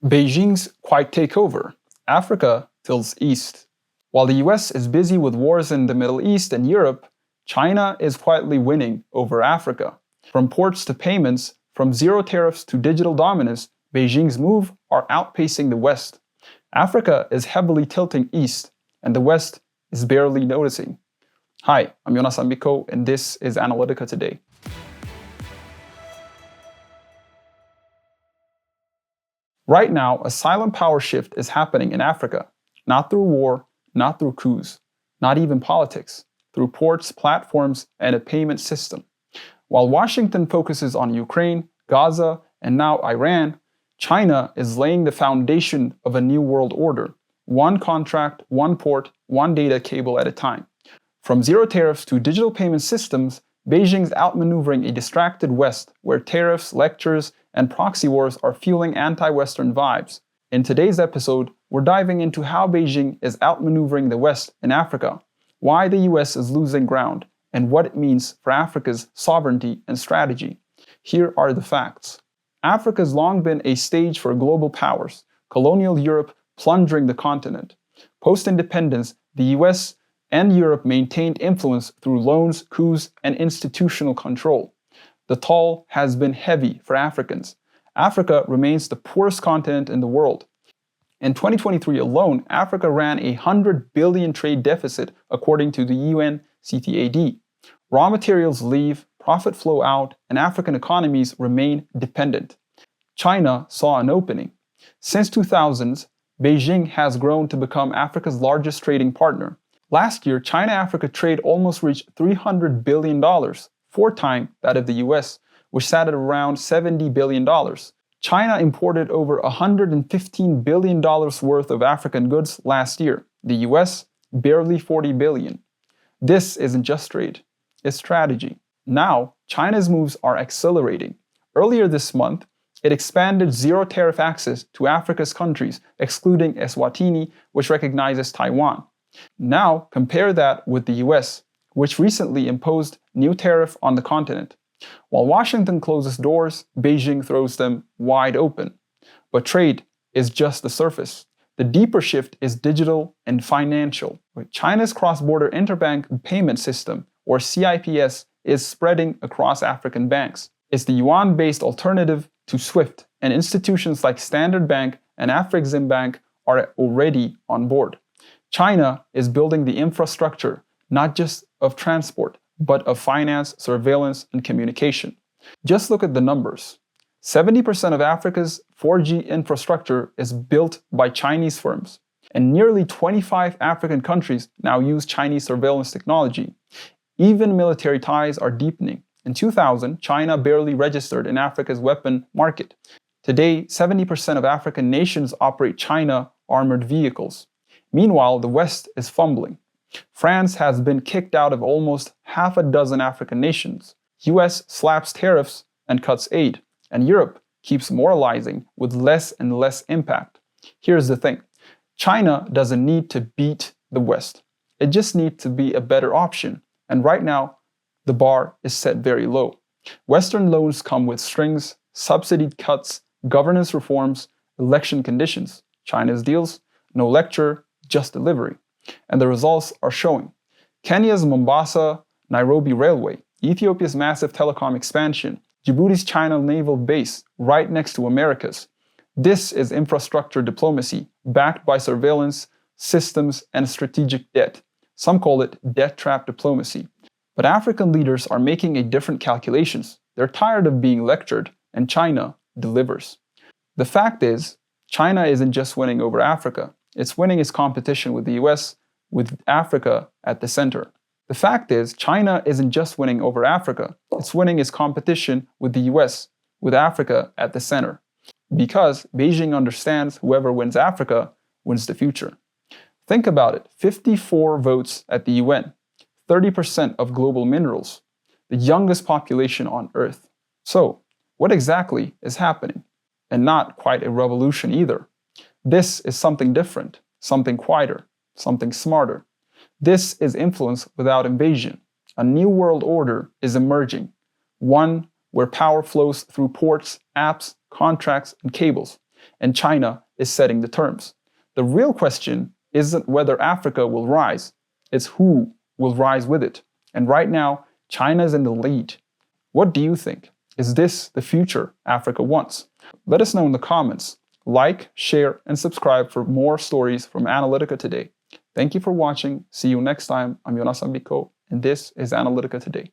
Beijing's quiet takeover. Africa tilts east. While the US is busy with wars in the Middle East and Europe, China is quietly winning over Africa. From ports to payments, from zero tariffs to digital dominance, Beijing's moves are outpacing the West. Africa is heavily tilting east, and the West is barely noticing. Hi, I'm Jonas Ambiko, and this is Analytica Today. Right now, a silent power shift is happening in Africa, not through war, not through coups, not even politics, through ports, platforms, and a payment system. While Washington focuses on Ukraine, Gaza, and now Iran, China is laying the foundation of a new world order, one contract, one port, one data cable at a time. From zero tariffs to digital payment systems, Beijing's outmaneuvering a distracted West where tariffs, lectures, and proxy wars are fueling anti-Western vibes. In today's episode, we're diving into how Beijing is outmaneuvering the West in Africa, why the US is losing ground, and what it means for Africa's sovereignty and strategy. Here are the facts. Africa's long been a stage for global powers, colonial Europe plundering the continent. Post-independence, the US and Europe maintained influence through loans, coups, and institutional control. The toll has been heavy for Africans. Africa remains the poorest continent in the world. In 2023 alone, Africa ran a $100 billion trade deficit according to the UNCTAD. Raw materials leave, profit flow out, and African economies remain dependent. China saw an opening. Since 2000s, Beijing has grown to become Africa's largest trading partner. Last year, China-Africa trade almost reached $300 billion, 4 times that of the US, which sat at around $70 billion. China imported over $115 billion worth of African goods last year. The US, barely $40 billion. This isn't just trade, it's strategy. Now, China's moves are accelerating. Earlier this month, it expanded zero-tariff access to Africa's countries, excluding Eswatini, which recognizes Taiwan. Now, compare that with the US, which recently imposed new tariff on the continent. While Washington closes doors, Beijing throws them wide open. But trade is just the surface. The deeper shift is digital and financial. China's cross-border interbank payment system, or CIPS, is spreading across African banks. It's the yuan-based alternative to SWIFT, and institutions like Standard Bank and Afreximbank are already on board. China is building the infrastructure, not just of transport, but of finance, surveillance, and communication. Just look at the numbers. 70% of Africa's 4G infrastructure is built by Chinese firms, and nearly 25 African countries now use Chinese surveillance technology. Even military ties are deepening. In 2000, China barely registered in Africa's weapon market. Today, 70% of African nations operate China armored vehicles. Meanwhile, the West is fumbling. France has been kicked out of almost half a dozen African nations. US slaps tariffs and cuts aid, and Europe keeps moralizing with less and less impact. Here's the thing. China doesn't need to beat the West. It just needs to be a better option. And right now, the bar is set very low. Western loans come with strings, subsidy cuts, governance reforms, election conditions. China's deals, no lecture, just delivery. And the results are showing. Kenya's Mombasa-Nairobi Railway, Ethiopia's massive telecom expansion, Djibouti's China naval base right next to America's. This is infrastructure diplomacy, backed by surveillance, systems, and strategic debt. Some call it debt trap diplomacy. But African leaders are making a different calculations. They're tired of being lectured, and China delivers. The fact is, China isn't just winning over Africa. It's winning its competition with the US, with Africa at the center. The fact is, China isn't just winning over Africa. It's winning its competition with the US, with Africa at the center. Because Beijing understands whoever wins Africa wins the future. Think about it, 54 votes at the UN, 30% of global minerals, the youngest population on Earth. So, what exactly is happening? And not quite a revolution either. This is something different, something quieter, something smarter. This is influence without invasion. A new world order is emerging, one where power flows through ports, apps, contracts, and cables. and China is setting the terms. The real question isn't whether Africa will rise, it's who will rise with it. And right now, China is in the lead. What do you think? Is this the future Africa wants? Let us know in the comments. Like, share, and subscribe for more stories from Analytica Today. Thank you for watching. See you next time. I'm Jonas Ambiko, and this is Analytica Today.